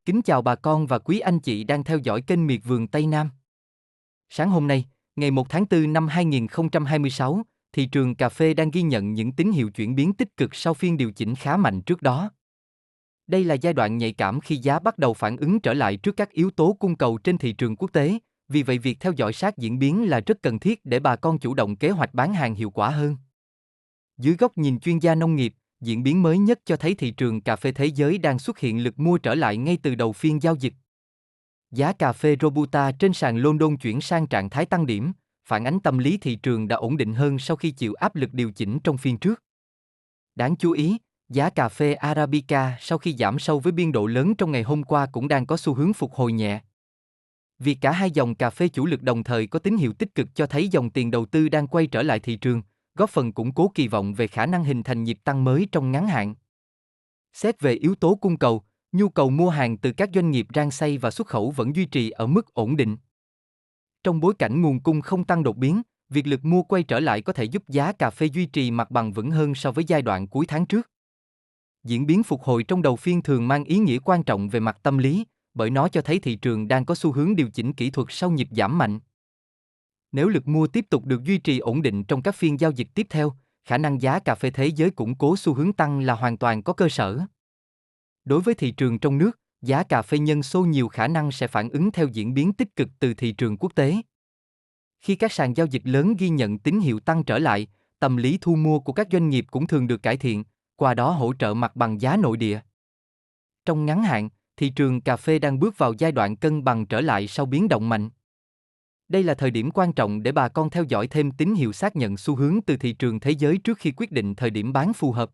Kính chào bà con và quý anh chị đang theo dõi kênh Miệt vườn Tây Nam. Sáng hôm nay, ngày 1 tháng 4 năm 2026, thị trường cà phê đang ghi nhận những tín hiệu chuyển biến tích cực sau phiên điều chỉnh khá mạnh trước đó. Đây là giai đoạn nhạy cảm khi giá bắt đầu phản ứng trở lại trước các yếu tố cung cầu trên thị trường quốc tế, vì vậy việc theo dõi sát diễn biến là rất cần thiết để bà con chủ động kế hoạch bán hàng hiệu quả hơn. Dưới góc nhìn chuyên gia nông nghiệp, diễn biến mới nhất cho thấy thị trường cà phê thế giới đang xuất hiện lực mua trở lại ngay từ đầu phiên giao dịch. Giá cà phê Robusta trên sàn London chuyển sang trạng thái tăng điểm, phản ánh tâm lý thị trường đã ổn định hơn sau khi chịu áp lực điều chỉnh trong phiên trước. Đáng chú ý, giá cà phê Arabica sau khi giảm sâu với biên độ lớn trong ngày hôm qua cũng đang có xu hướng phục hồi nhẹ. Việc cả hai dòng cà phê chủ lực đồng thời có tín hiệu tích cực cho thấy dòng tiền đầu tư đang quay trở lại thị trường, góp phần củng cố kỳ vọng về khả năng hình thành nhịp tăng mới trong ngắn hạn. Xét về yếu tố cung cầu, nhu cầu mua hàng từ các doanh nghiệp rang xay và xuất khẩu vẫn duy trì ở mức ổn định. Trong bối cảnh nguồn cung không tăng đột biến, việc lực mua quay trở lại có thể giúp giá cà phê duy trì mặt bằng vững hơn so với giai đoạn cuối tháng trước. Diễn biến phục hồi trong đầu phiên thường mang ý nghĩa quan trọng về mặt tâm lý, bởi nó cho thấy thị trường đang có xu hướng điều chỉnh kỹ thuật sau nhịp giảm mạnh. Nếu lực mua tiếp tục được duy trì ổn định trong các phiên giao dịch tiếp theo, khả năng giá cà phê thế giới củng cố xu hướng tăng là hoàn toàn có cơ sở. Đối với thị trường trong nước, giá cà phê nhân xô nhiều khả năng sẽ phản ứng theo diễn biến tích cực từ thị trường quốc tế. Khi các sàn giao dịch lớn ghi nhận tín hiệu tăng trở lại, tâm lý thu mua của các doanh nghiệp cũng thường được cải thiện, qua đó hỗ trợ mặt bằng giá nội địa. Trong ngắn hạn, thị trường cà phê đang bước vào giai đoạn cân bằng trở lại sau biến động mạnh. Đây là thời điểm quan trọng để bà con theo dõi thêm tín hiệu xác nhận xu hướng từ thị trường thế giới trước khi quyết định thời điểm bán phù hợp.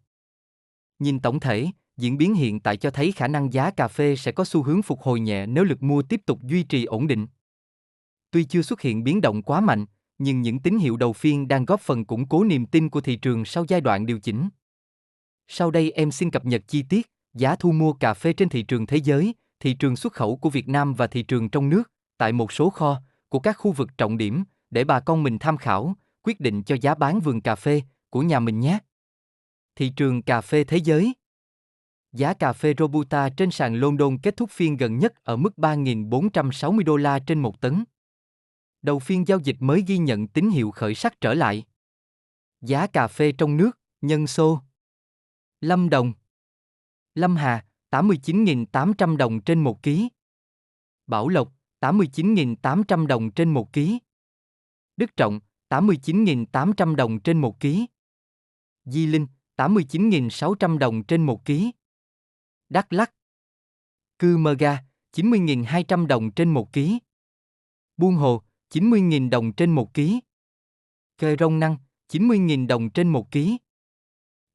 Nhìn tổng thể, diễn biến hiện tại cho thấy khả năng giá cà phê sẽ có xu hướng phục hồi nhẹ nếu lực mua tiếp tục duy trì ổn định. Tuy chưa xuất hiện biến động quá mạnh, nhưng những tín hiệu đầu phiên đang góp phần củng cố niềm tin của thị trường sau giai đoạn điều chỉnh. Sau đây em xin cập nhật chi tiết giá thu mua cà phê trên thị trường thế giới, thị trường xuất khẩu của Việt Nam và thị trường trong nước, tại một số kho của các khu vực trọng điểm, để bà con mình tham khảo, quyết định cho giá bán vườn cà phê của nhà mình nhé. Thị trường cà phê thế giới. Giá cà phê Robusta trên sàn London kết thúc phiên gần nhất ở mức $3.460 trên 1 tấn. Đầu phiên giao dịch mới ghi nhận tín hiệu khởi sắc trở lại. Giá cà phê trong nước, nhân xô. Lâm Đồng, Lâm Hà, 89.800 đồng trên 1 ký. Bảo Lộc, 89.800 đồng trên 1 ký. Đức Trọng, 89.800 đồng trên 1 ký. Di Linh, 89.600 đồng trên 1 ký. Đắk Lắk, Cư Mơ Ga, 90.200 đồng trên 1 ký. Buôn Hồ, 90.000 đồng trên 1 ký. Kê Rông Năng, 90.000 đồng trên 1 ký.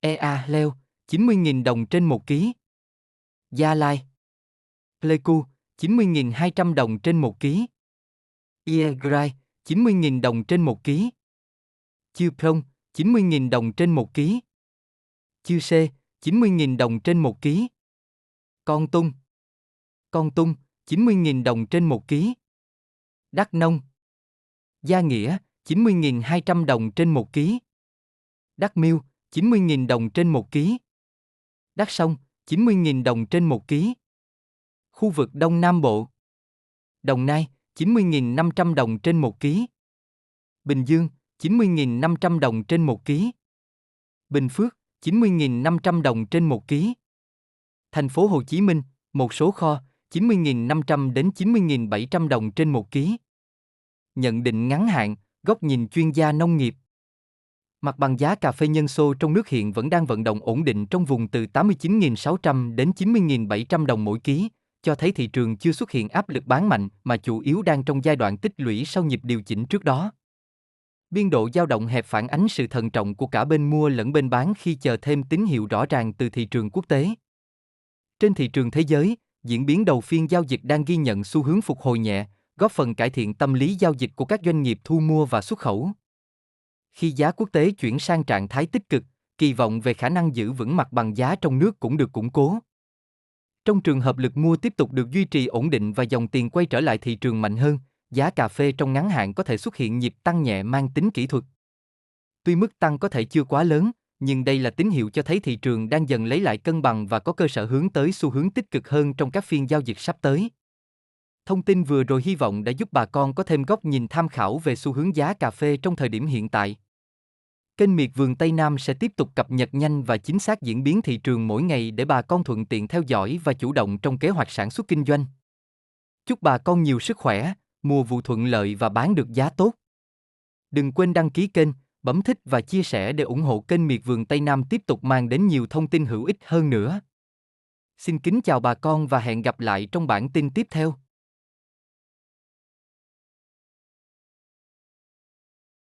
Ea Leo, 90.000 đồng trên 1 ký. Gia Lai, Pleiku, 90.200 đồng trên 1 ký. Iegrai, 90.000 đồng trên 1 ký. Chư Prong, 90.000 đồng trên 1 ký. Chư Sê, 90.000 đồng trên 1 ký. Con Tum, 90.000 đồng trên 1 ký. Đắk Nông, Gia Nghĩa, 90.200 đồng trên 1 ký. Đắk Miêu, 90.000 đồng trên 1 ký. Đắk Sông, 90.000 đồng trên 1 ký. Khu vực Đông Nam Bộ. Đồng Nai, 90.500 đồng trên 1 ký. Bình Dương, 90.500 đồng trên 1 ký. Bình Phước, 90.500 đồng trên 1 ký. Thành phố Hồ Chí Minh, một số kho, 90.500 đến 90.700 đồng trên 1 ký. Nhận định ngắn hạn, góc nhìn chuyên gia nông nghiệp. Mặt bằng giá cà phê nhân xô trong nước hiện vẫn đang vận động ổn định trong vùng từ 89.600 đến 90.700 đồng mỗi ký, cho thấy thị trường chưa xuất hiện áp lực bán mạnh mà chủ yếu đang trong giai đoạn tích lũy sau nhịp điều chỉnh trước đó. Biên độ dao động hẹp phản ánh sự thận trọng của cả bên mua lẫn bên bán khi chờ thêm tín hiệu rõ ràng từ thị trường quốc tế. Trên thị trường thế giới, diễn biến đầu phiên giao dịch đang ghi nhận xu hướng phục hồi nhẹ, góp phần cải thiện tâm lý giao dịch của các doanh nghiệp thu mua và xuất khẩu. Khi giá quốc tế chuyển sang trạng thái tích cực, kỳ vọng về khả năng giữ vững mặt bằng giá trong nước cũng được củng cố. Trong trường hợp lực mua tiếp tục được duy trì ổn định và dòng tiền quay trở lại thị trường mạnh hơn, giá cà phê trong ngắn hạn có thể xuất hiện nhịp tăng nhẹ mang tính kỹ thuật. Tuy mức tăng có thể chưa quá lớn, nhưng đây là tín hiệu cho thấy thị trường đang dần lấy lại cân bằng và có cơ sở hướng tới xu hướng tích cực hơn trong các phiên giao dịch sắp tới. Thông tin vừa rồi hy vọng đã giúp bà con có thêm góc nhìn tham khảo về xu hướng giá cà phê trong thời điểm hiện tại. Kênh Miệt vườn Tây Nam sẽ tiếp tục cập nhật nhanh và chính xác diễn biến thị trường mỗi ngày để bà con thuận tiện theo dõi và chủ động trong kế hoạch sản xuất kinh doanh. Chúc bà con nhiều sức khỏe, mùa vụ thuận lợi và bán được giá tốt. Đừng quên đăng ký kênh, bấm thích và chia sẻ để ủng hộ kênh Miệt vườn Tây Nam tiếp tục mang đến nhiều thông tin hữu ích hơn nữa. Xin kính chào bà con và hẹn gặp lại trong bản tin tiếp theo.